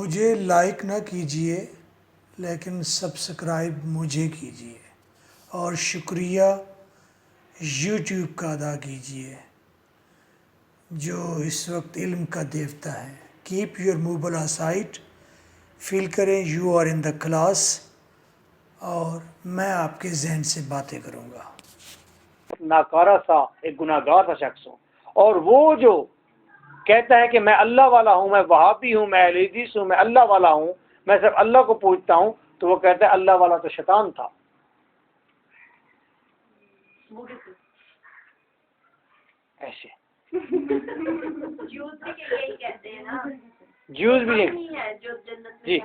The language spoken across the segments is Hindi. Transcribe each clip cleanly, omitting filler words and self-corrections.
मुझे लाइक ना कीजिए लेकिन सब्सक्राइब मुझे कीजिए और शुक्रिया यूट्यूब का अदा कीजिए जो इस वक्त इल्म का देवता है। Keep your mobile aside, feel करें you are in the class और मैं आपके जहन से बातें करूँगा। नाकारा सा एक गुनाहगार सा शख्स हूँ, और वो जो कहता है कि मैं अल्लाह वाला हूँ, मैं वहाबी हूँ, मैं अहले-हदीस हूँ, मैं अल्लाह वाला हूँ, मैं सिर्फ अल्लाह को पूजता हूँ, तो वो कहता है अल्लाह वाला तो शैतान था। ऐसे ज्यूज भी जी।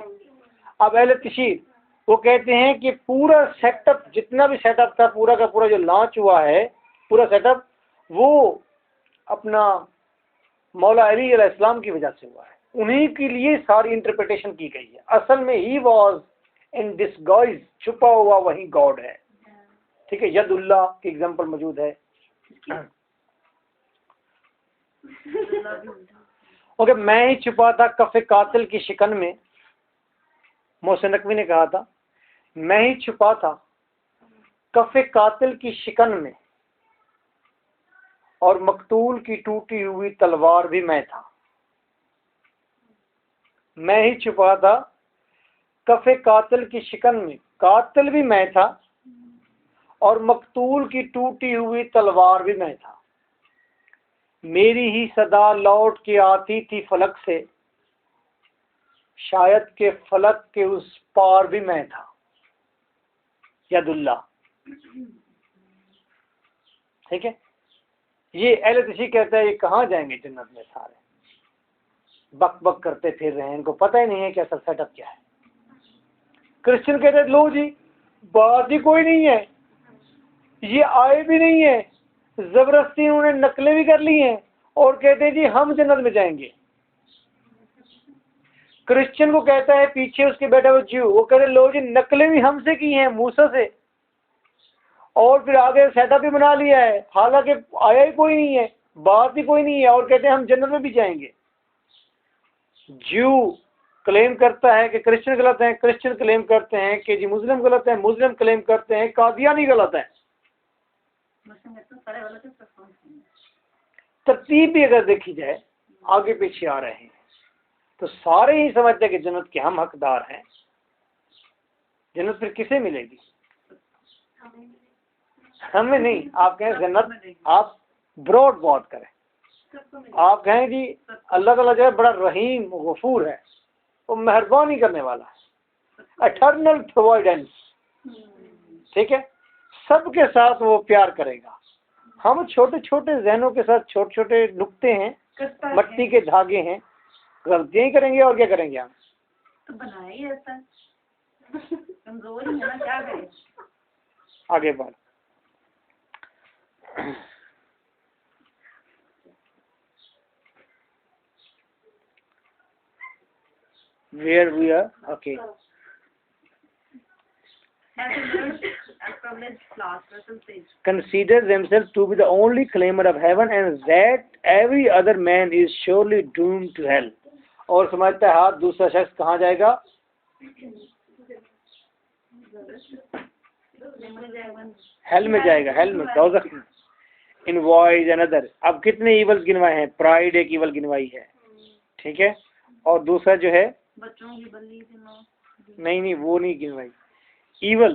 अब अहले तशरीह वो कहते हैं कि पूरा सेटअप, जितना भी सेटअप था, पूरा का पूरा जो लॉन्च हुआ है, पूरा सेटअप वो अपना मौला अली अलैहिस्सलाम की वजह से हुआ है। उन्हीं के लिए सारी इंटरप्रिटेशन की गई है। असल में ही वॉज इन डिस्गाइज, छुपा हुआ वही गॉड है। ठीक है, यदुल्लाह की एग्जांपल मौजूद है। ओके, मैं ही छुपा था कफ़े कातिल की शिकन में। मोहसिन नकवी ने कहा था, मैं ही छुपा था कफ़े कातिल की शिकन में और मकतूल की टूटी हुई तलवार भी मैं था। मैं ही छुपा था कफ़े कातिल की शिकन में, कातिल भी मैं था और मकतूल की टूटी हुई तलवार भी मैं था। मेरी ही सदा लौट के आती थी फलक से, शायद के फलक के उस पार भी मैं था। यदुल्लाह। ठीक है, ये अहले तशरीह कहता है ये कहाँ जाएंगे जन्नत में, सारे बक बक करते फिर रहे हैं, इनको पता ही नहीं है कि असल सेटअप क्या है। क्रिश्चियन कहते हैं लो जी बात ही कोई नहीं है, ये आए भी नहीं है, जबरदस्ती उन्हें नकलें भी कर ली हैं और कहते हैं जी हम जन्नत में जाएंगे। क्रिश्चियन को कहता है पीछे उसके बैठा हुआ ज्यू, वो कहते लो जी नकलें भी हमसे की हैं मूसा से, और फिर आगे सेटअप भी बना लिया है, हालांकि आया ही कोई नहीं है, बात ही कोई नहीं है, और कहते हैं हम जन्नत में भी जाएंगे। ज्यू क्लेम करता है कि क्रिश्चियन गलत है, क्रिश्चियन क्लेम करते हैं कि जी मुस्लिम गलत है, मुस्लिम क्लेम करते हैं कादियानी गलत है। तरतीब भी अगर देखी जाए, आगे पीछे आ रहे हैं तो सारे ही समझते हैं कि जन्नत के हम हकदार हैं। जन्नत फिर किसे मिलेगी? हमें नहीं। आप कहें जन्नत, आप ब्रॉड बात करें, आप कहें जी अल्लाह ताला जो है बड़ा रहीम गफूर है, वो मेहरबानी करने वाला है, एटर्नल प्रोवाइडेंस। ठीक है, सबके साथ वो प्यार करेगा। हम छोटे छोटे जहनों के साथ छोटे छोटे नुक्ते हैं, मट्टी के धागे हैं, गलतियां ही करेंगे और क्या करेंगे हम? तो बनाया ही ऐसा कमजोर है ना, क्या करें? आगे बढ़। Where we are, okay. Consider themselves to be the only claimer of heaven and that every other man is surely doomed to hell. और समझता है हाथ दूसरा शख्स कहाँ जाएगा? हेल में जाएगा, हेल में, दोज़ख में। इनवॉइज अनदर, अब कितने इवल्स गिनवाए हैं? प्राइड एक इवल गिनवाई है, ठीक है, और दूसरा जो है बच्चों की बल्ली नहीं वो नहीं गिनवाई। evil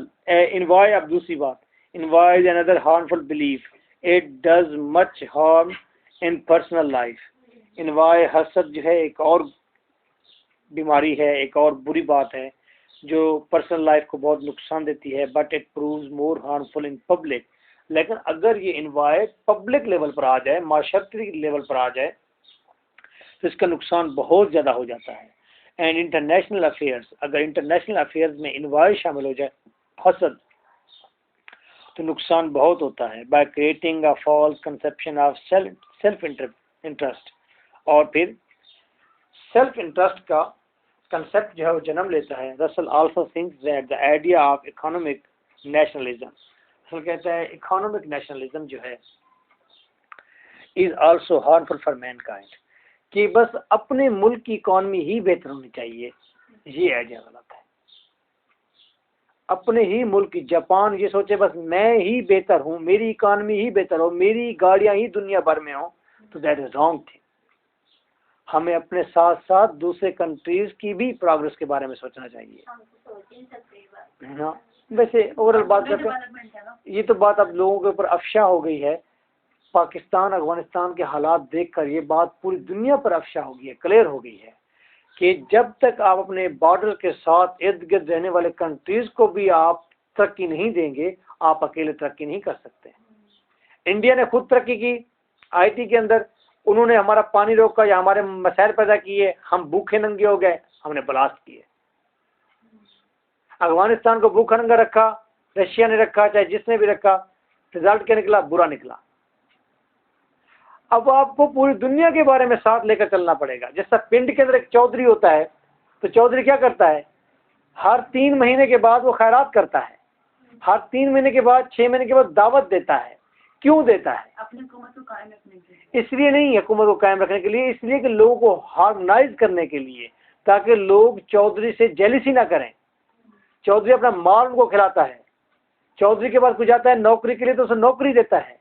invoice, अब दूसरी बात, invoice another harmful belief, it does much harm in personal life. invoice हसद जो है एक और बीमारी है, एक और बुरी बात है जो पर्सनल लाइफ को बहुत नुकसान देती है, but it proves more harmful in public. लेकिन अगर ये इन्वाइस पब्लिक लेवल पर आ जाए, माशरती लेवल पर आ जाए, तो इसका नुकसान बहुत ज़्यादा हो जाता है। एंड इंटरनेशनल अफेयर्स, अगर इंटरनेशनल अफेयर्स में इन्वाइस शामिल हो जाए, हसद, तो नुकसान बहुत होता है। By creating a false conception of self interest, और फिर सेल्फ इंटरेस्ट का कंसेप्ट जो है वो जन्म लेता है। Russell also thinks that the idea of economic nationalism, Russell कहता है इकोनॉमिक नेशनलिज्म जो है is also harmful for Mankind, कि बस अपने मुल्क की इकॉनमी ही बेहतर होनी चाहिए, ये आइडिया गलत है। अपने ही मुल्क की, जापान ये सोचे बस मैं ही बेहतर हूँ, मेरी इकॉनमी ही बेहतर हो, मेरी गाड़ियाँ ही दुनिया भर में हो, तो दैट इज रॉन्ग थिंग। हमें अपने साथ साथ दूसरे कंट्रीज की भी प्रोग्रेस के बारे में सोचना चाहिए। हम तो सोच ही नहीं सकते ये बात। हाँ, वैसे ओवरऑल बात करते हैं, डेवलपमेंट है ना। ये तो बात अब लोगों के ऊपर अफशा हो गई है। पाकिस्तान अफगानिस्तान के हालात देखकर ये बात पूरी दुनिया पर अफशा हो गई है, क्लियर हो गई है कि जब तक आप अपने बॉर्डर के साथ इर्द गिर्द रहने वाले कंट्रीज को भी आप तरक्की नहीं देंगे, आप अकेले तरक्की नहीं कर सकते। इंडिया ने खुद तरक्की की आईटी के अंदर, उन्होंने हमारा पानी रोका या हमारे मसाइल पैदा किए, हम भूखे नंगे हो गए, हमने ब्लास्ट किए। अफगानिस्तान को भूखा नंगा रखा, रशिया ने रखा, चाहे जिसने भी रखा, रिजल्ट क्या निकला? बुरा निकला। अब आपको पूरी दुनिया के बारे में साथ लेकर चलना पड़ेगा। जैसा पिंड के अंदर एक चौधरी होता है, तो चौधरी क्या करता है? हर 3 महीने के बाद वो खैरात करता है, हर 3 महीने के बाद, 6 महीने के बाद दावत देता है। क्यों देता है? अपनी हुकूमत को कायम रखने के लिए। इसलिए नहीं, हुकूमत को कायम रखने के लिए, इसलिए कि लोगों को हार्मोनाइज करने के लिए, ताकि लोग चौधरी से जेलिसी ना करें। चौधरी अपना माल उनको खिलाता है। चौधरी के बाद कोई जाता है नौकरी के लिए तो उसे नौकरी देता है।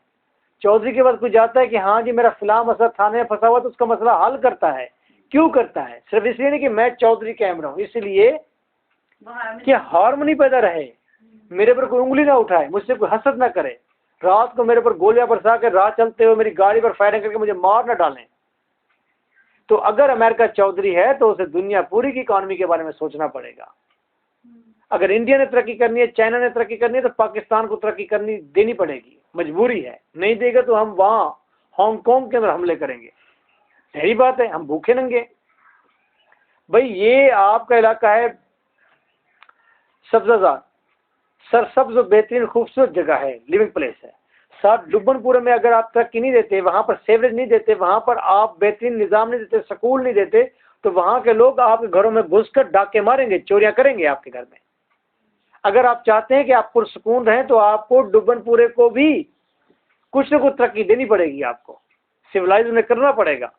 चौधरी के बाद कोई जाता है कि हाँ जी मेरा फलां मसला थाने में फंसा हुआ, तो उसका मसला हल करता है। क्यों करता है? सिर्फ इसलिए नहीं कि मैं चौधरी कायम रहूं, इसलिए कि हार्मनी पैदा रहे, मेरे पर कोई उंगली ना उठाए, मुझसे कोई हसद ना करे, रात को मेरे पर गोलियां बरसा कर राह चलते हुए मेरी गाड़ी पर फायरिंग करके मुझे मार ना डालें। तो अगर अमेरिका चौधरी है तो उसे दुनिया पूरी की इकॉनमी के बारे में सोचना पड़ेगा। अगर इंडिया ने तरक्की करनी है, चाइना ने तरक्की करनी है, तो पाकिस्तान को तरक्की करनी देनी पड़ेगी, मजबूरी है। नहीं देगा तो हम वहाँ हांगकांग के अंदर हमले करेंगे। यही बात है, हम भूखे नंगे। भाई ये आपका इलाका है सब्जाजार, सरसब्ज बेहतरीन खूबसूरत जगह है, लिविंग प्लेस है। साथ डुब्बनपुरे में अगर आप तरक्की नहीं देते, वहाँ पर सेवरेज नहीं देते, वहाँ पर आप बेहतरीन निज़ाम नहीं देते, स्कूल नहीं देते, तो वहाँ के लोग आपके घरों में घुसकर डाके मारेंगे, चोरियाँ करेंगे आपके घर में। अगर आप चाहते हैं कि आप पुरसुकून रहें, तो आपको डुब्बनपुरे को भी कुछ न कुछ तरक्की देनी पड़ेगी, आपको सिविलाइज उन्हें करना पड़ेगा।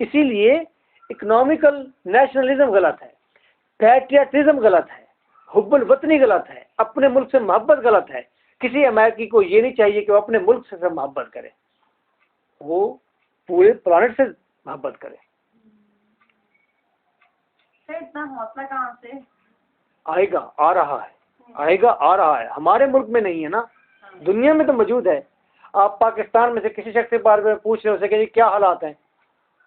इसीलिए इकोनॉमिकल नेशनलिज्म गलत है, पैट्रियटिज्म गलत है, हुब्बुल वतनी गलत है, अपने मुल्क से मोहब्बत गलत है। किसी अमेरिकी को ये नहीं चाहिए कि वो अपने मुल्क से मोहब्बत करे, वो पूरे प्लानेट से मोहब्बत करे। इतना हौसला कहाँ से आएगा? आ रहा है, आएगा, आ रहा है। हमारे मुल्क में नहीं है ना, दुनिया में तो मौजूद है। आप पाकिस्तान में से किसी शख्स के बारे में पूछ रहे हो सके क्या हालात हैं,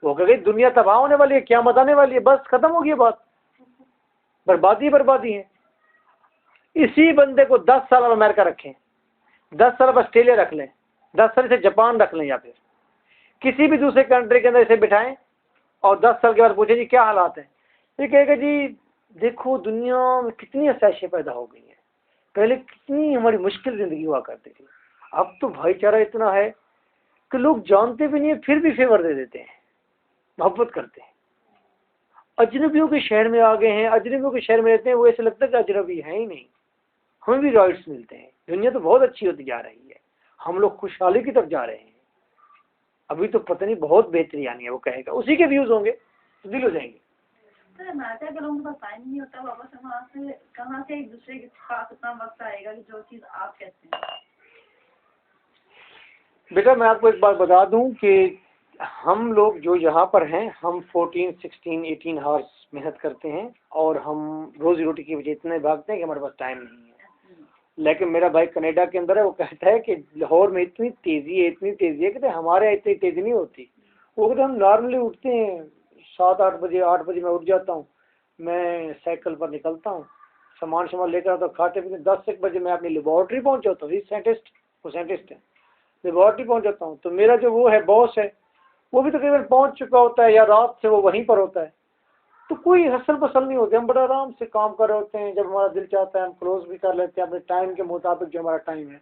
वो कहेगी दुनिया तबाह होने वाली है, क़यामत आने वाली है, बस खत्म हो गई बात, बर्बादी बर्बादी है। इसी बंदे को 10 साल अब अमेरिका रखें, 10 साल अब ऑस्ट्रेलिया रख लें, 10 साल से जापान रख लें, या फिर किसी भी दूसरे कंट्री के अंदर इसे बिठाएं और 10 साल के बाद पूछे जी क्या हालात हैं, ये कहेगा जी देखो दुनिया में कितनी आसाइशें पैदा हो गई हैं, पहले कितनी हमारी मुश्किल ज़िंदगी हुआ करती थी, अब तो भाईचारा इतना है कि लोग जानते भी नहीं है फिर भी फेवर दे देते हैं, मोहब्बत करते हैं। अजनबियों के शहर में आ गए हैं, अजनबियों के शहर में रहते हैं, वो ऐसे लगता है कि अजनबी है ही नहीं, हमें भी राइट्स मिलते हैं। दुनिया तो बहुत अच्छी होती जा रही है, हम लोग खुशहाली की तरफ जा रहे हैं, अभी तो पता नहीं बहुत बेहतरी आनी है, वो कहेगा उसी के व्यूज होंगे तो दिल हो जाएंगे। तो अमेरिका के लोगों के पास टाइम नहीं होता, वापस वहाँ से कहाँ से एक दूसरे के पास इतना वक्त आएगा कि जो चीज़ आप कहते हैं। बेटा मैं आपको एक बात बता दूं कि हम लोग जो यहाँ पर हैं, हम 14, 16, 18 आवर्स मेहनत करते हैं और हम रोजी रोटी की वजह इतने भागते हैं कि हमारे पास टाइम नहीं है। लेकिन मेरा भाई कनाडा के अंदर है, वो कहता है कि लाहौर में इतनी तेज़ी है, इतनी तेज़ी है, कहते हमारे यहाँ इतनी तेज़ी नहीं होती। वो कहते हम नॉर्मली उठते हैं 7-8 बजे, 8 बजे मैं उठ जाता हूँ, मैं साइकिल पर निकलता हूँ, सामान लेकर आता हूँ, खाते पीते 10-1 बजे मैं अपनी लेबॉर्ट्री पहुँच जाता हूँ। वो साइंटिस्ट है, लेबॉर्ट्री पहुँच जाता हूँ, तो मेरा जो वो है बॉस है, वो भी तकरीबन पहुँच चुका होता है या रात से वो वहीं पर होता है, तो कोई हसल पसल नहीं होती, हम बड़ा आराम से काम कर रहे होते हैं। जब हमारा दिल चाहता है हम क्लोज भी कर लेते हैं अपने टाइम के मुताबिक जो हमारा टाइम है।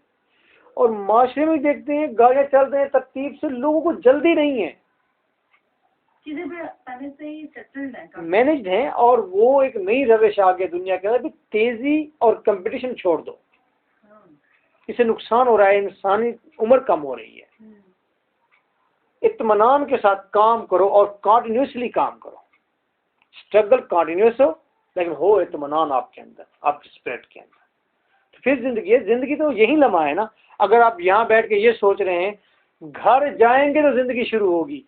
और माशरे में देखते हैं गाड़ियाँ चल रहे हैं तरतीब से, लोगों को जल्दी नहीं है, चीज़ें भी पहले से ही सेटल्ड हैं, मैनेज्ड हैं। और वो एक नई रविश आ गई दुनिया के अंदर, तेज़ी और कंपटीशन छोड़ दो, इससे नुकसान हो रहा है, इंसानी उम्र कम हो रही है। इत्मीनान के साथ काम करो और कंटिन्यूसली काम करो। स्ट्रगल कंटिन्यूस हो लेकिन हो इत्मीनान आपके अंदर, आपके स्पिरिट के अंदर, तो फिर जिंदगी है। जिंदगी तो यही लम्हा है ना। अगर आप यहाँ बैठ के ये सोच रहे हैं घर जाएंगे तो जिंदगी शुरू होगी,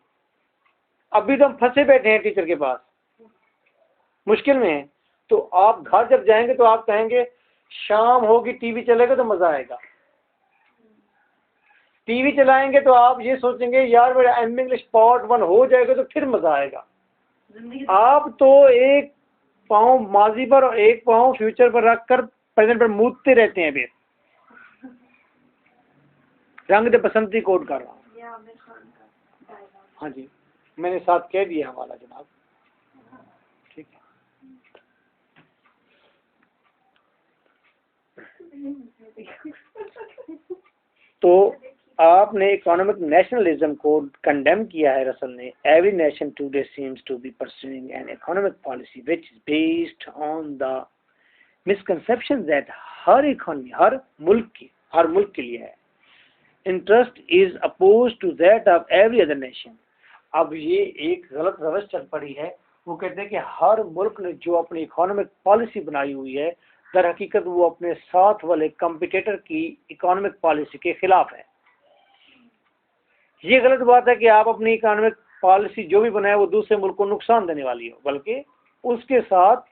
अभी तो हम फंसे बैठे हैं टीचर के पास, मुश्किल में है, तो आप घर जब जाएंगे तो आप कहेंगे शाम होगी टीवी चलेगा तो मजा आएगा। टीवी चलाएंगे तो आप ये सोचेंगे यार मेरा एम इंग्लिश पार्ट 1 हो जाएगा तो फिर मजा आएगा। आप तो एक पाँव माजी पर और एक पाँव फ्यूचर पर रखकर प्रेजेंट पर मूदते रहते हैं। फिर रंग दे बसंती कोड कर रहा हूँ। हाँ जी, मैंने साथ कह दिया हमारा जनाब, ठीक है। तो आपने इकोनॉमिक नेशनलिज्म को कंडेम किया है रसल ने। Every nation today seems to be pursuing an economic policy which is based on the misconception that हर इकोनॉमी हर मुल्क के लिए है। Interest is oppose to that of every other nation. अब ये एक गलत रवश चल पड़ी है। वो कहते हैं कि हर मुल्क ने जो अपनी इकोनॉमिक पॉलिसी बनाई हुई है दर हकीकत वो अपने साथ वाले कंपिटिटर की इकोनॉमिक पॉलिसी के खिलाफ है। ये गलत बात है कि आप अपनी इकोनॉमिक पॉलिसी जो भी बनाए वो दूसरे मुल्क को नुकसान देने वाली हो, बल्कि उसके साथ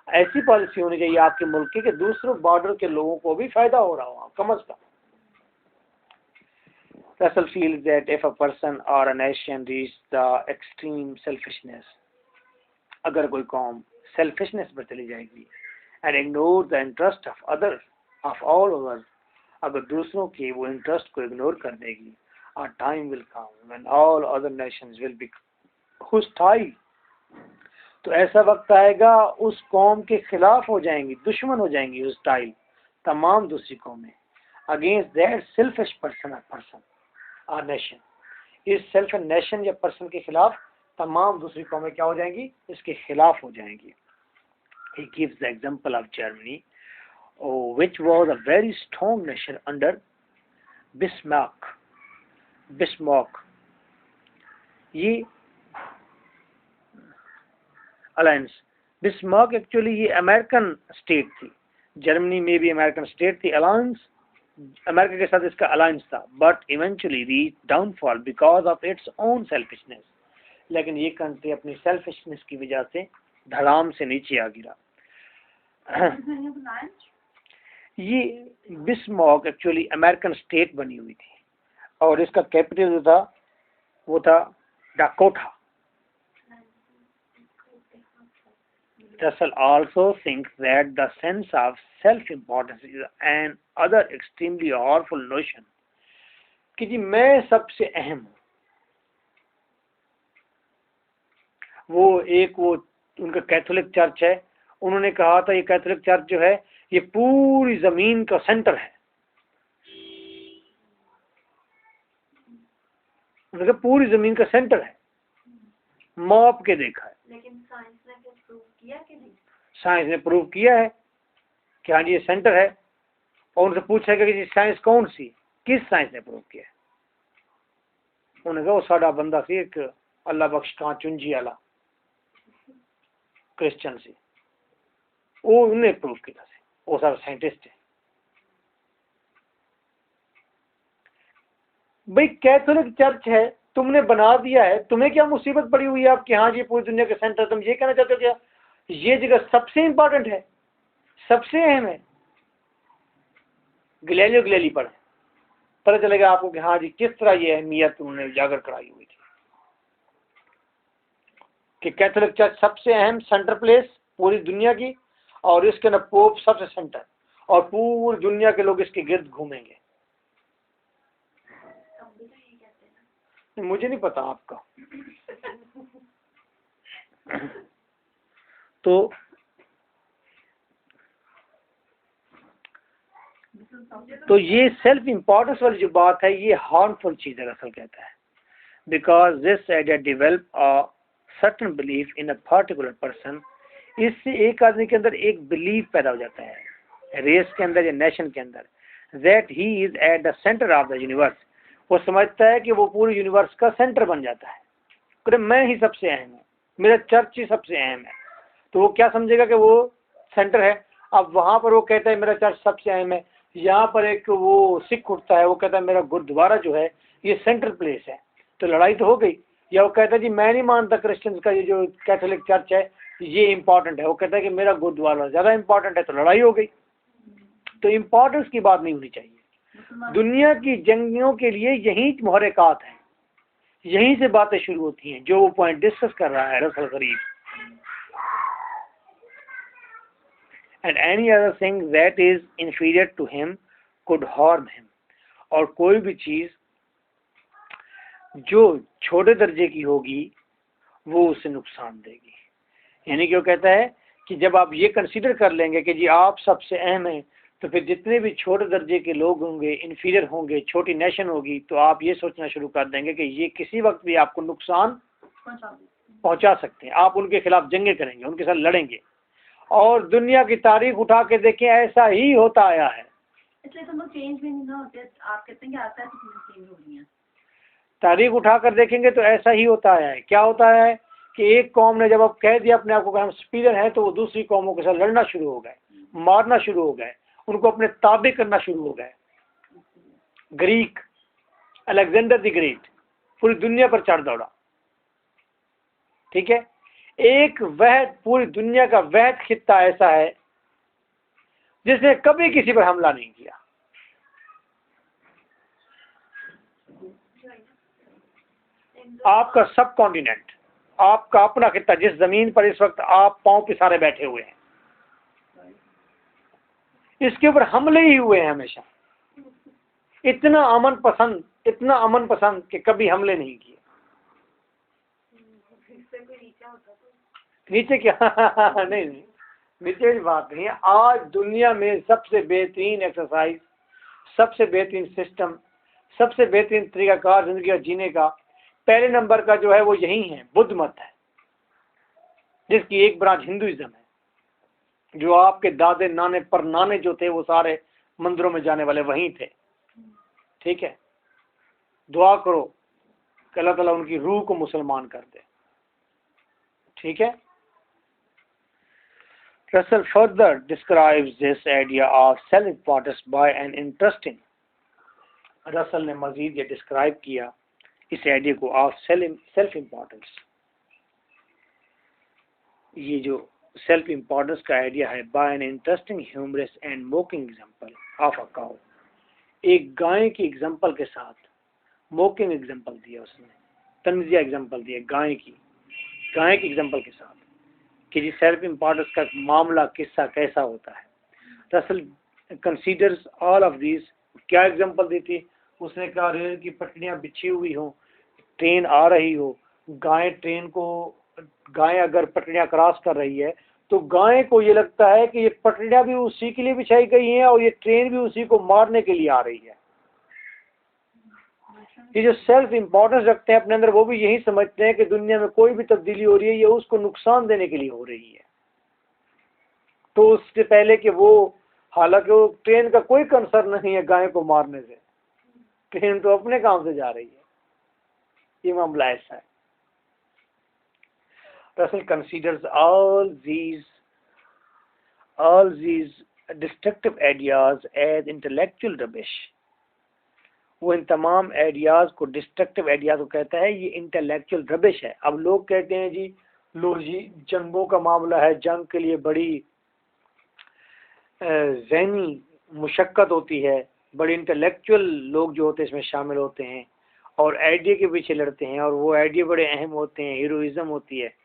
ऐसी पॉलिसी होनी चाहिए आपके मुल्क की कि दूसरों बॉर्डर के लोगों को भी फायदा हो रहा हो कम अज कम। Russell feels that if a person or a nation reach the extreme selfishness, अगर कोई कौम selfishness पर चली जाएगी and ignore the interest of others of all others, अगर दूसरों के वो इंटरेस्ट को इग्नोर कर देगी, a time will come when all other nations will be hostile, तो ऐसा वक्त आएगा उस कौम के खिलाफ हो जाएंगी, दुश्मन हो जाएंगी hostile तमाम दूसरी कौमें against that selfish person or nation। इस सेल्फ नेशन या पर्सन के खिलाफ तमाम दूसरी कौमें क्या हो जाएंगी, इसके खिलाफ हो जाएंगी। He gives the example of Germany, which was a very strong nation under Bismarck। ये अलायंस, बिस्मार्क एक्चुअली ये अमेरिकन स्टेट थी, जर्मनी में भी अमेरिकन स्टेट थी। अलायंस अमेरिका के साथ इसका अलायंस था, but eventually reach downfall because of its own selfishness. लेकिन ये कंट्री अपनी सेल्फिशनेस की वजह से धड़ाम से नीचे आ गिरा। ये बिस्मार्क एक्चुअली अमेरिकन स्टेट बनी हुई थी और इसका कैपिटल जो था वो था Dakota. Russell also thinks that the sense of self-importance is an other extremely powerful notion, कि जी मैं सबसे अहम हूँ। वो उनका कैथोलिक चर्च है, उन्होंने कहा था ये कैथोलिक चर्च जो है ये पूरी जमीन का सेंटर है। उन्होंने कहा पूरी जमीन का सेंटर है, माप के देखा है। लेकिन साइंस ने प्रूव किया कि नहीं? साइंस ने प्रूव किया है कि हाँ जी ये सेंटर है। और उनसे पूछा कि जी साइंस कौन सी, किस साइंस ने प्रूव किया है? उन्होंने कहा वो साडा बंदा सी एक अल्लाह बख्श कहाँ चुंजी वाला क्रिश्चियन सी, वो उन्हें प्रूव किया था, वो सारा साइंटिस्ट है। भाई कैथोलिक चर्च है, तुमने बना दिया है, तुम्हें क्या मुसीबत पड़ी हुई है आपके हाँ जी पूरी दुनिया के सेंटर? तुम ये कहना चाहते हो क्या ये जगह सबसे इंपॉर्टेंट है, सबसे अहम है? गैलीलियो पढ़े, पता चलेगा आपको कि हाँ जी किस तरह ये अहमियत उन्होंने उजागर कराई हुई थी कि कैथोलिक चर्च सबसे अहम सेंटर प्लेस पूरी दुनिया की, और इसके अंदर पोप सबसे सेंटर, और पूरी दुनिया के लोग इसके गिर्द घूमेंगे। मुझे नहीं पता आपका। तो ये सेल्फ इम्पोर्टेंस वाली जो बात है ये हार्मफुल चीज है, असल कहता है, because this idea develop a certain belief in a particular person. इससे एक आदमी के अंदर एक बिलीफ पैदा हो जाता है रेस के अंदर या नेशन के अंदर, that he is at the centre of the universe. वो समझता है कि वो पूरे यूनिवर्स का सेंटर बन जाता है, कि मैं ही सबसे अहम है, मेरा चर्च ही सबसे अहम है। तो वो क्या समझेगा कि वो सेंटर है। अब वहाँ पर वो कहता है मेरा चर्च सबसे अहम है, यहाँ पर एक वो सिख उठता है, वो कहता है मेरा गुरुद्वारा जो है ये सेंट्रल प्लेस है, तो लड़ाई तो हो गई। या वो कहता है जी मैं नहीं मानता क्रिश्चियंस का ये जो कैथोलिक चर्च है ये इम्पोर्टेंट है, वो कहता है कि मेरा गुरुद्वारा ज़्यादा इम्पोर्टेंट है, तो लड़ाई हो गई। तो इम्पोर्टेंस की बात नहीं होनी चाहिए। दुनिया की जंगियों के लिए यही मुहर्रिकात हैं, यहीं से बातें शुरू होती हैं, जो वो पॉइंट डिस्कस कर रहा है रसल गरीब। And any other thing that is inferior to him could harm him, और कोई भी चीज जो छोटे दर्जे की होगी वो उसे नुकसान देगी। यानी कि वो कहता है कि जब आप ये कंसीडर कर लेंगे कि जी आप सबसे अहम हैं, तो फिर जितने भी छोटे दर्जे के लोग होंगे, इन्फीरियर होंगे, छोटी नेशन होगी, तो आप ये सोचना शुरू कर देंगे कि ये किसी वक्त भी आपको नुकसान पहुंचा सकते हैं। आप उनके खिलाफ जंगे करेंगे, उनके साथ लड़ेंगे। और दुनिया की तारीख उठा के देखें, ऐसा ही होता आया है। इसलिए तो चेंज भी नहीं ना होते, आप कहते हैं कि आता है तो चीजें चेंज हो रही हैं। तारीख उठा कर देखेंगे तो ऐसा ही होता है। क्या होता है कि एक कौम ने जब अब कह दिया अपने आप को कि हम सुपीरियर हैं, तो वो दूसरी कौमों के साथ लड़ना शुरू हो गए, मारना शुरू हो गए, उनको अपने ताबे करना शुरू हो गए। ग्रीक अलेक्जेंडर द ग्रेट पूरी दुनिया पर चढ़ दौड़ा, ठीक है। एक वह पूरी दुनिया का वह खित्ता ऐसा है जिसने कभी किसी पर हमला नहीं किया। आपका सब कॉन्टिनेंट, आपका अपना खित्ता, जिस जमीन पर इस वक्त आप पांव पिसारे बैठे हुए हैं, इसके ऊपर हमले ही हुए हैं हमेशा। इतना अमन पसंद कि कभी हमले नहीं किए। नीचे क्या नहीं, नीचे की बात नहीं है। आज दुनिया में सबसे बेहतरीन एक्सरसाइज, सबसे बेहतरीन सिस्टम, सबसे बेहतरीन तरीकाकार जिंदगी का जीने का पहले नंबर का जो है वो यही है, बुद्ध मत है, जिसकी एक ब्रांच हिंदुइज्म है। जो आपके दादे नाने पर नाने जो थे वो सारे मंदिरों में जाने वाले वहीं थे, ठीक है। दुआ करो कि अल्लाह ताला उनकी रूह को मुसलमान कर दे, ठीक है। Russell further describes this idea of self-importance by an interesting. Russell ने मजीद ये डिस्क्राइब किया इस आइडिया को ऑफ सेल्फ इम्पोर्टेंस। ये जो सेल्फ इम्पोर्टेंस का आइडिया है, by an interesting humorous and mocking example of a cow. एक गाय की एग्जांपल के साथ मोकिंग एग्जांपल दिया उसने, तंजिया एग्जांपल दिया गाय की एग्जांपल के साथ कि जी सेल्फ इम्पोर्टेंस का मामला किस्सा कैसा होता है। Russell considers all of this. क्या एग्जांपल दी थी उसने? कहा रेल की पटरियां बिछी हुई हो, ट्रेन आ रही हो, गाय अगर पटरियां क्रॉस कर रही है तो गाय को ये लगता है कि ये पटरियां भी उसी के लिए बिछाई गई हैं और ये ट्रेन भी उसी को मारने के लिए आ रही है। ये जो सेल्फ इम्पोर्टेंस रखते हैं अपने अंदर, वो भी यही समझते हैं कि दुनिया में कोई भी तब्दीली हो रही है ये उसको नुकसान देने के लिए हो रही है। तो उससे पहले कि वो, हालांकि वो ट्रेन का कोई कंसर्न नहीं है गाय को मारने से, ट्रेन तो अपने काम से जा रही है। ये मामला ऐसा है। Russell considers all these destructive ideas as intellectual rubbish. वो इन तमाम आइडियाज को, डिस्ट्रक्टिव आइडियाज को कहता है ये इंटेलेक्चुअल रबिश है। अब लोग कहते हैं जी लो जी जंगों का मामला है, जंग के लिए बड़ी ज़हनी मुशक्कत होती है, बड़े इंटेलेक्चुअल लोग जो होते हैं इसमें शामिल होते हैं और आइडिया के पीछे लड़ते हैं और वो आइडिया बड़े अहम होते हैं, हीरोइज्म होती है।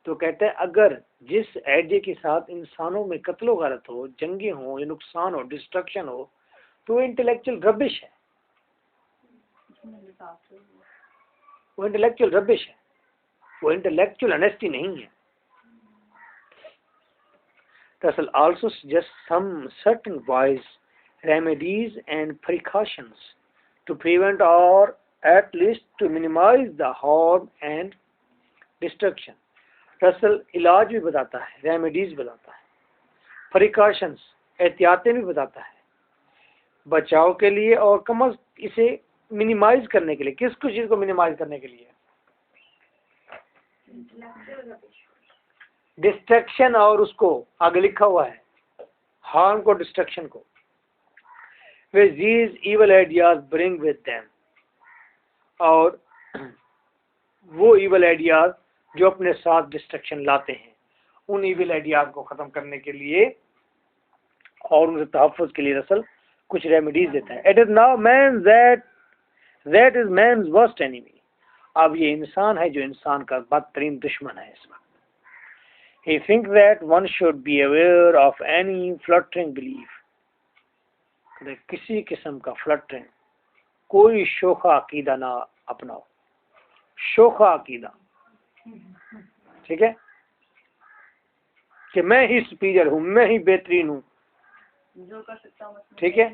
तो कहते हैं अगर जिस आइडिया के साथ इंसानों में कत्लो गारत हो, जंगे हो, या नुकसान हो, डिस्ट्रक्शन हो, तो वो इंटेलेक्चुअल रबिश है, वो इंटेलेक्चुअल रबिश है, वो इंटेलेक्चुअल ऑनेस्टी नहीं है। Russell also suggests some certain wise remedies and precautions to prevent or at least to minimize the harm and destruction. Russell इलाज भी बताता है, रेमेडीज बताता है, प्रिकॉशंस एहतियातें भी बताता है बचाव के लिए, और इसे मिनिमाइज करने के लिए, किस चीज को मिनिमाइज करने के लिए? डिस्ट्रक्शन, और उसको आगे लिखा हुआ है हार्म को, डिस्ट्रक्शन को। Which these evil ideas bring with them, और वो evil ideas जो अपने साथ डिस्ट्रक्शन लाते हैं, उन evil ideas को ख़त्म करने के लिए और उनसे तहफ़्फ़ुज़ के लिए रसल कुछ रेमेडीज देता है। It is now man that is man's worst enemy. अब ये इंसान है जो इंसान का बदतरीन दुश्मन है इस वक्त। He thinks that one should be aware of any fluttering belief. किसी किस्म का फ्लटरिंग, कोई शोखा अकीदा ना अपनाओ, शोखा अकीदा, ठीक है, कि मैं ही सुपीरियर हूँ, मैं ही बेहतरीन हूँ, जो कर सकता हूँ, ठीक है।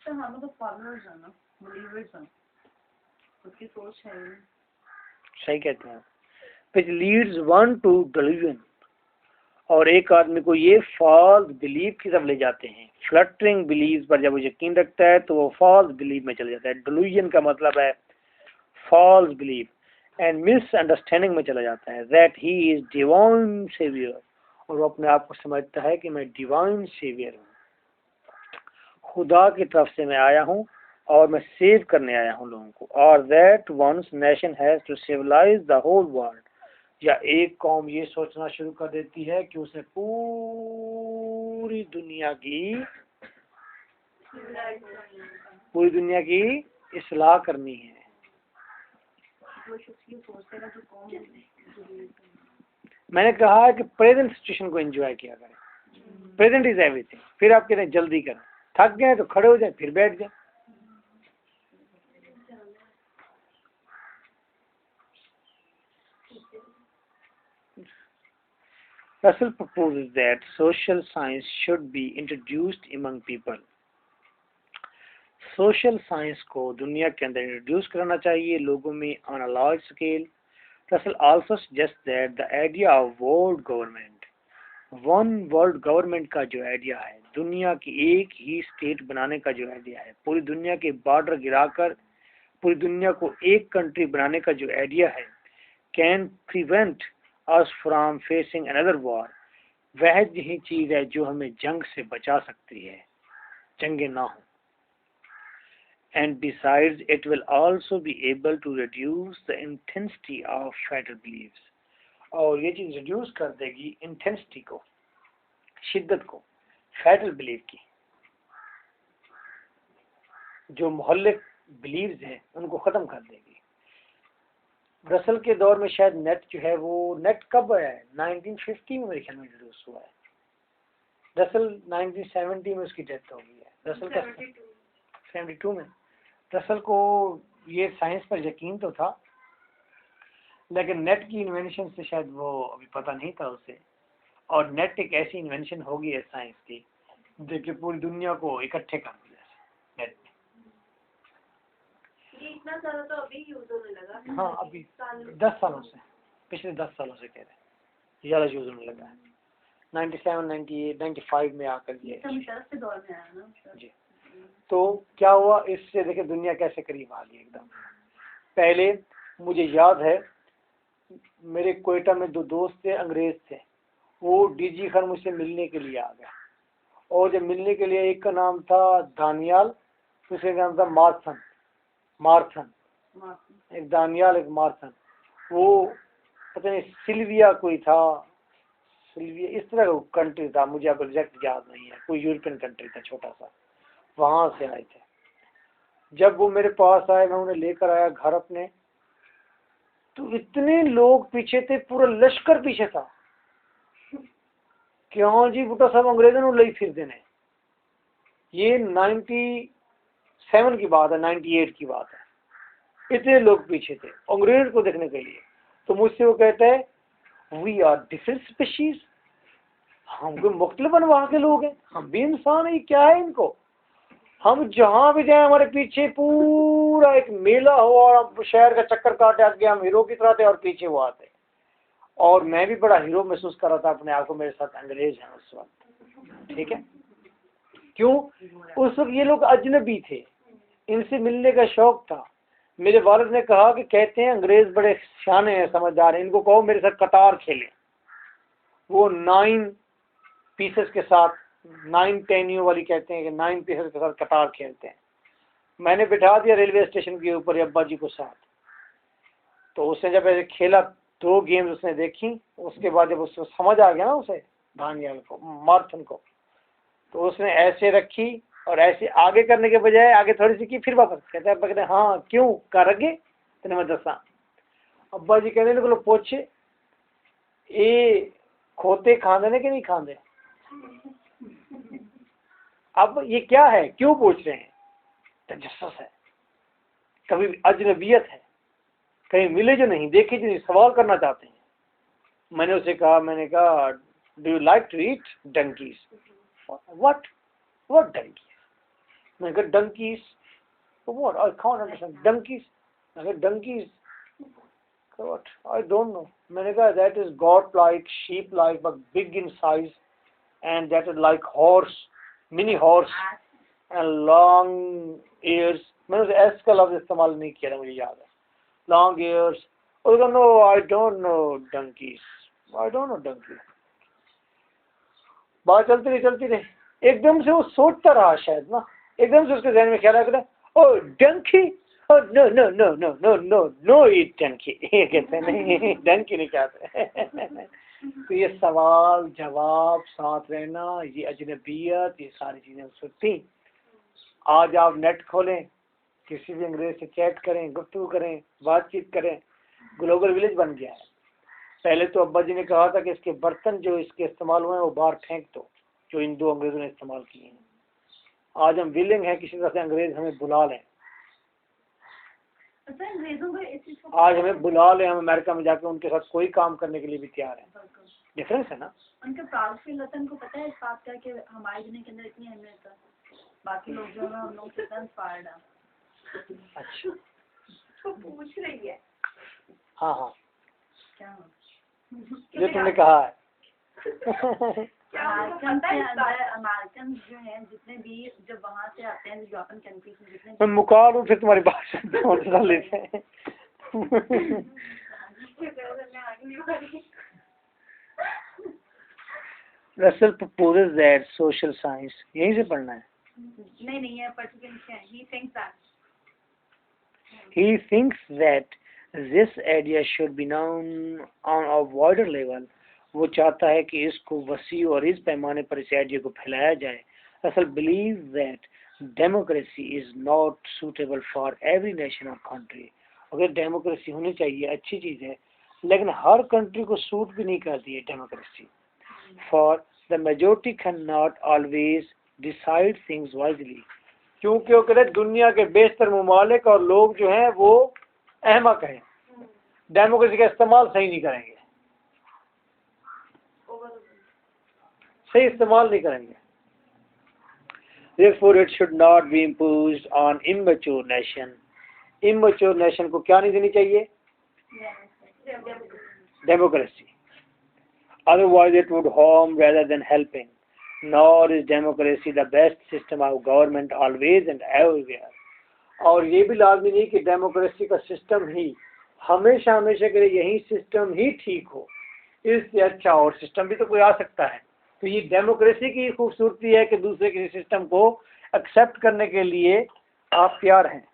तो हम तो फॉलोअर्स हैं ना, बिलीवर्स हैं, उसकी सोच है। सही कहते हैं। which leads one to delusion, और एक आदमी को ये फॉल्स बिलीफ की तरफ ले जाते हैं। फ्लटरिंग बिलीव पर जब वो यकीन रखता है तो वो फॉल्स बिलीव में चले जाता है। डिल्यूजन का मतलब है फॉल्स बिलीव, एंड मिसअंडरस्टैंडिंग में चला जाता है। That he is divine saviour, और वो अपने आप को समझता है कि मैं डिवाइन सेवियर हूँ, खुदा की तरफ से मैं आया हूँ और मैं सेव करने आया हूँ लोगों को। और that one's nation has to civilise the whole world, या एक कौम ये सोचना शुरू कर देती है कि उसे पूरी दुनिया की इस्लाह करनी है। मैंने कहा है कि प्रेजेंट सिचुएशन को एंजॉय किया करें, प्रेजेंट इज एवरीथिंग। फिर आप कहते हैं जल्दी करें, थक गए तो खड़े हो जाए, फिर बैठ जाए। Russell proposes that social science should be introduced among people. Social science को दुनिया के अंदर इंट्रोड्यूस कराना चाहिए लोगों में on a large scale. Russell also suggests that the idea of world government, one world government का जो आइडिया है, दुनिया की एक ही स्टेट बनाने का जो आइडिया है, पूरी दुनिया के बॉर्डर गिराकर पूरी दुनिया को एक कंट्री बनाने का जो आइडिया है, can prevent us from facing another war, वह यही चीज है जो हमें जंग से बचा सकती है, जंगे ना हो। And besides, it will also be able to reduce the intensity of fatal beliefs, और ये चीज रिड्यूस कर देगी इंटेंसिटी को, शिद्दत को, फैटल बिलीफ की। जो मोहल्लिक बिलीव्स हैं उनको खत्म कर देगी। रसल के दौर में शायद नेट जो है, वो नेट कब है, 1950 में मेरे ख्याल में इंट्रोड्यूस हुआ है। रसल 1970 में उसकी डेथ हो गई है। रसल का 72 में। रसल को ये साइंस पर यकीन तो था, लेकिन नेट की इन्वेंशन से शायद वो अभी पता नहीं था उसे। और नेट एक ऐसी इन्वेंशन होगी है साइंस की जो कि पूरी दुनिया को इकट्ठे कर दिया नेट ने। ये इतना सारा तो अभी यूज होने लगा। हाँ, अभी 10 सालों से, पिछले 10 सालों से कह रहे हैं ज़्यादा यूज होने लगा है। 97, 98, 95 में आकर ये के दौर में आया ना जी। तो क्या हुआ इससे, देखिए दुनिया कैसे करीब आ गई एकदम। पहले मुझे याद है मेरे कोयटा में 2 दोस्त थे, अंग्रेज थे। वो डीजी खान मुझसे मिलने के लिए आ गया, और जब मिलने के लिए, एक का नाम था दानियाल, दूसरे का नाम था मार्थन, एक दानियाल एक मार्थन। वो पता नहीं सिल्विया कोई था, सिल्विया इस तरह का कंट्री था, मुझे अब एग्जैक्ट याद नहीं है, कोई यूरोपियन कंट्री था छोटा सा, वहाँ से आए थे। जब वो मेरे पास आए, मैं उन्हें लेकर आया घर अपने, तो इतने लोग पीछे थे, पूरा लश्कर पीछे था कि हाँ जी बुटा साहब अंग्रेजों ने ले फिर देने। ये 97 की बात है, 98 की बात है। इतने लोग पीछे थे अंग्रेज को देखने के लिए। तो मुझसे वो कहते हैं वी आर डिफरेंट स्पीशीज, हम कोई मुख्तलिफ अनवाह के लोग हैं, हम भी इंसान है, क्या है इनको, हम जहाँ भी जाए हमारे पीछे पूरा एक मेला हो और शहर का चक्कर काटे आगे हम हीरो की तरह थे और पीछे वो आते। और मैं भी बड़ा हीरो महसूस कर रहा था अपने आप को, मेरे साथ अंग्रेज हैं उस वक्त, ठीक है। क्यों? उस वक्त ये लोग अजनबी थे, इनसे मिलने का शौक था। मेरे वालिद ने कहा कि कहते हैं अंग्रेज बड़े शाने हैं, समझदार हैं, इनको कहो मेरे साथ कतार खेलें। वो 9 पीसेस के साथ, 9 टेनियो वाली कहते हैं कि 9 पीसेस के साथ कतार खेलते हैं। मैंने बिठा दिया रेलवे स्टेशन के ऊपर अब्बा जी को साथ। तो उसने जब ऐसे खेला, 2 गेम्स उसने देखी, उसके बाद जब उसको समझ आ गया ना, उसे धानियाल को, मार्थन को, तो उसने ऐसे रखी और ऐसे आगे करने के बजाय आगे थोड़ी सी की, फिर वापस कहते हैं, अब्बा कहते हैं हाँ क्यों कर अगे तेने मैं दसा। अब्बा जी कहने लगे पूछे ये खोते खांदे ने कि नहीं खांदे? अब ये क्या है, क्यों पूछ रहे हैं? तजस्सुस है, कभी अजनबियत है, कहीं मिले जो नहीं, देखे जो नहीं, सवाल करना चाहते हैं। मैंने उसे कहा, मैंने कहा do you like to eat donkeys? What donkeys? मैंने कहा donkeys what, I can't understand donkeys. मैंने कहा donkeys what, I don't know. मैंने कहा that is goat like sheep like but big in size and that is like horse, mini horse and long ears। मैंने उसे एस का लफ्ज इस्तेमाल नहीं किया था, मुझे याद है, लॉन्ग ears। और no I don't know donkeys, I don't know donkey. बात चलती रही, एकदम से वो सोचता रहा शायद ना, एकदम से उसके ज़हन में ख्याल आया, oh donkey, oh no no no no no no no eat donkey. ये कहते नहीं, डंकी नहीं कहते। तो ये सवाल जवाब, साथ रहना, ये अजनबियत, ये सारी चीज़ें उस वक्त थी। आज आप नेट खोलें, किसी भी अंग्रेज से चैट करें, गुफ्तगू करें, बातचीत करें, ग्लोबल विलेज बन गया है। पहले तो अब्बा जी ने कहा था कि इसके बर्तन जो इसके इस्तेमाल हुए हैं वो बाहर फेंक दो, जो इन 2 अंग्रेजों ने इस्तेमाल किए हैं। आज हम विलिंग हैं किसी तरह से अंग्रेज हमें बुला लें, आज हमें बुला लें, हम अमेरिका में जाकर उनके साथ कोई काम करने के लिए भी तैयार हैं। डिफरेंस है ना। उनके प्राउड वतन को पता है इस बात का कि हमारी दुनिया के अंदर इतनी अहमियत है, बाकी लोग जो है हम लोग से इंस्पायर्ड है। अच्छा, तो पूछ रही है। हाँ हाँ, क्या जो तुमने कहा है। अमेरिकन जो हैं जितने भी जब वहाँ से आते हैं यूरोपियन कंट्रीज में जितने, मैं मुकाल हूँ फिर तुम्हारी बात से लेते हैं। Russell proposes that social science, यहीं से पढ़ना है। नहीं है particular, he thinks that this idea should be known on a wider level। वो चाहता है कि इसको वसी और इस पैमाने पर इस आइडिया को फैलाया जाए। Russell believes that democracy is not suitable for every nation or country। अगर डेमोक्रेसी होनी चाहिए, अच्छी चीज़ है, लेकिन हर कंट्री को सूट भी नहीं करती है democracy. For the majority cannot always decide things wisely। क्योंकि वो कहते दुनिया के बेशतर ममालिक और लोग जो हैं वो अहमक हैं, डेमोक्रेसी का इस्तेमाल सही नहीं करेंगे, सही इस्तेमाल नहीं करेंगे। Therefore it should not be imposed on immature nation। immature nation को क्या नहीं देनी चाहिए? Democracy. Otherwise it would harm rather than helping। Nor is democracy the best system of government always and everywhere। और ये भी लाजमी नहीं कि डेमोक्रेसी का सिस्टम ही हमेशा के लिए यही सिस्टम ही ठीक हो, इससे अच्छा और सिस्टम भी तो कोई आ सकता है। तो ये डेमोक्रेसी की खूबसूरती है कि दूसरे किसी सिस्टम को एक्सेप्ट करने के लिए आप तैयार हैं।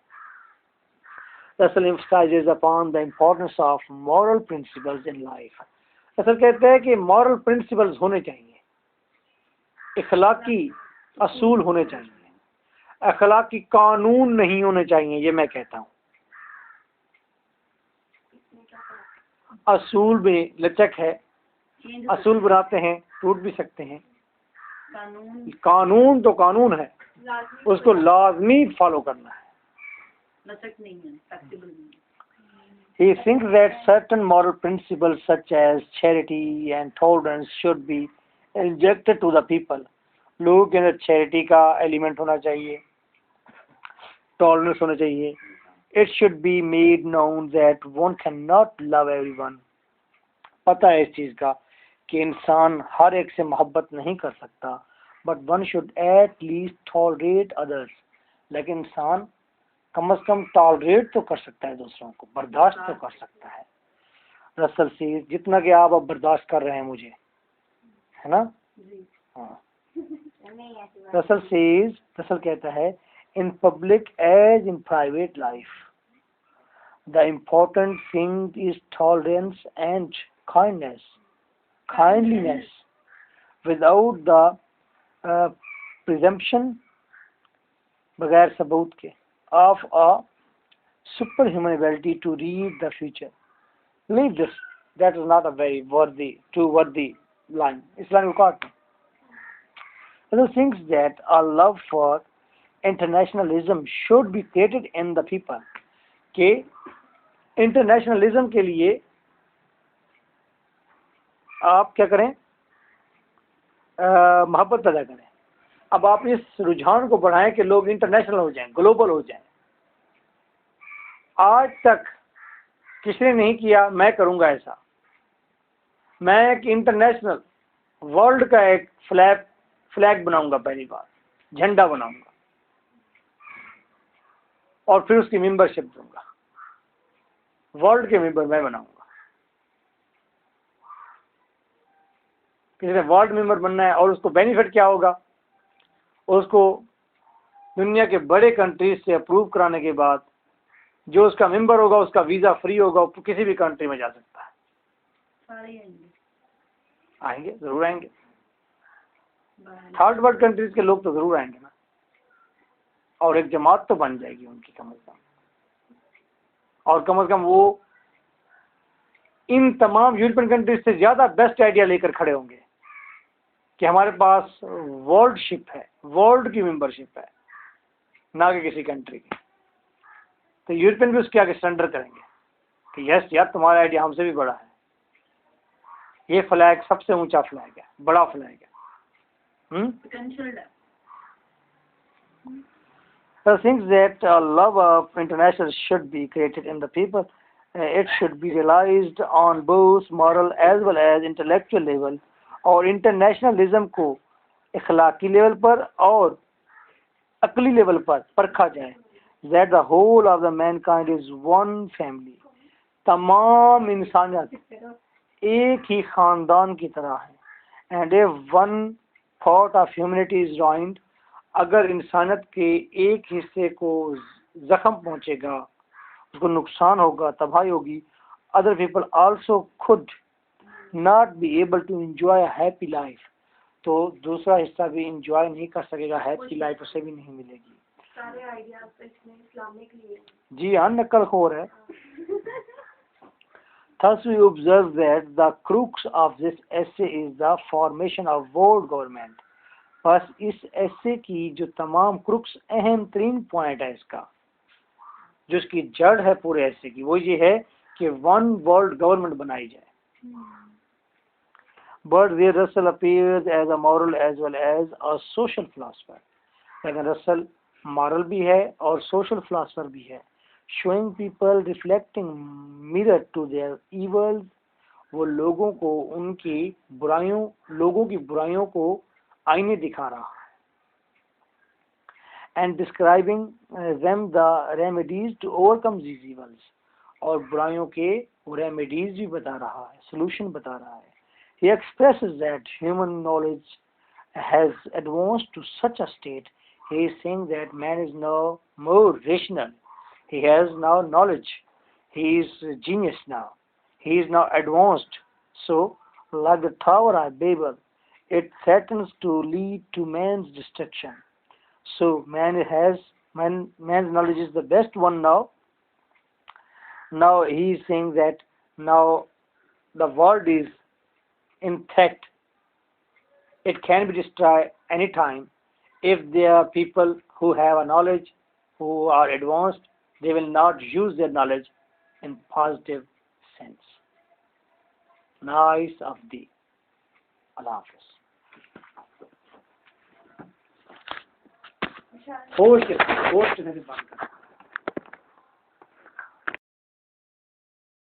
Russell emphasizes upon the importance of moral principles in life। असल कहते हैं कि मॉरल प्रिंसिपल्स होने चाहिए, इखलाकी असूल होने चाहिए, अखलाकी कानून नहीं होने चाहिए। ये मैं कहता हूँ, असूल में लचक है, असूल बनाते हैं, टूट भी सकते हैं। कानून तो कानून है, उसको लाजमी फॉलो करना है, लचक नहीं है, फ्लेक्सिबल नहीं है। He thinks that certain moral principles such as charity and tolerance should be injected to the people। लोगों के अंदर चैरिटी का एलिमेंट होना चाहिए, टॉलरेंस होना चाहिए। It should be made known that one cannot love everyone। पता है इस चीज़ का कि इंसान हर एक से मोहब्बत नहीं कर सकता। but one should at least tolerate others. लेकिन इंसान कम से कम टॉलरेट तो कर सकता है, दूसरों को बर्दाश्त तो कर सकता है। रसल से जितना कि आप अब बर्दाश्त कर रहे हैं मुझे, है ना? हाँ। रसल कहता है, in public as in private life the important thing is tolerance and kindliness without the presumption, बगैर सबूत के, of a superhuman ability to read the future. Leave this. That is not a very worthy line. This line will cut. Other thinks that a love for internationalism should be created in the people. के इंटरनेशनलिज्म के लिए आप क्या करें, मोहब्बत पैदा करें। अब आप इस रुझान को बढ़ाएं कि लोग इंटरनेशनल हो जाएं, ग्लोबल हो जाएं। आज तक किसी ने नहीं किया, मैं करूंगा ऐसा। मैं एक इंटरनेशनल वर्ल्ड का एक फ्लैग बनाऊंगा, पहली बार झंडा बनाऊंगा और फिर उसकी मेंबरशिप दूंगा। वर्ल्ड के मेंबर मैं बनाऊंगा। किसी ने वर्ल्ड मेंबर बनना है और उसको बेनिफिट क्या होगा, उसको दुनिया के बड़े कंट्रीज से अप्रूव कराने के बाद जो उसका मेंबर होगा उसका वीज़ा फ्री होगा, वो किसी भी कंट्री में जा सकता है। आएंगे, जरूर आएंगे। थर्ड वर्ल्ड कंट्रीज के लोग तो जरूर आएंगे ना, और एक जमात तो बन जाएगी उनकी कम से कम। और कम से कम वो इन तमाम यूरोपियन कंट्रीज से ज़्यादा बेस्ट आइडिया लेकर खड़े होंगे कि हमारे पास वर्ल्डशिप है, वर्ल्ड की मेंबरशिप है, ना कि किसी कंट्री की। तो यूरोपियन भी उसके आगे सरेंडर करेंगे कि यस यार, तुम्हारा आइडिया हमसे भी बड़ा है, ये फ्लैग सबसे ऊंचा फ्लैग है, बड़ा फ्लैग है। So thinks that love of international should be created in the people. It should be realized on both moral as well as intellectual level. और इंटरनेशनलिज्म को इखलाकी लेवल पर और अकली लेवल पर परखा जाए। That the whole of the mankind is one family. तमाम इंसानियत एक ही खानदान की तरह है। And if one part of humanity is ruined, अगर इंसानियत के एक हिस्से को जख्म पहुंचेगा, उसको नुकसान होगा, तबाही होगी, other people also could not be able to enjoy a happy life, तो दूसरा हिस्सा भी enjoy नहीं कर सकेगा, हैप्पी लाइफ उसे भी नहीं मिलेगी। सारे आइडियाज तो इसमें इस्लामिक लिए। जी हाँ, नकल खोर है। Thus we observe that the crux of this essay is the formation of world government. बस इस ऐसे की जो तमाम क्रुक्स, अहम तरीन पॉइंट है इसका, जो इसकी जड़ है पूरे ऐसे की, वो ये है कि वन वर्ल्ड गवर्नमेंट बनाई जाए। But where Russell appears as a moral as well as a social philosopher, लेकिन रसल मॉरल भी है और सोशल फिलोसफर भी है। Showing people reflecting mirror to their evils, वो लोगों को उनकी बुराइयों, लोगों की बुराइयों को आईने दिखा रहा है। And describing them the remedies to overcome these evils, और बुराइयों के रेमेडीज भी बता रहा है, सोल्यूशन बता रहा है। He expresses that human knowledge has advanced to such a state, he is saying that man is now more rational, he has now knowledge, he is genius now, he is now advanced. So like the tower of Babel, it threatens to lead to man's destruction. So man's knowledge is the best one now. Now he is saying that now the world is in threat. It can be destroyed anytime if there are people who have a knowledge, who are advanced. They will not use their knowledge in positive sense. Nice of the Allah Hafiz. होश के साथ बात करना।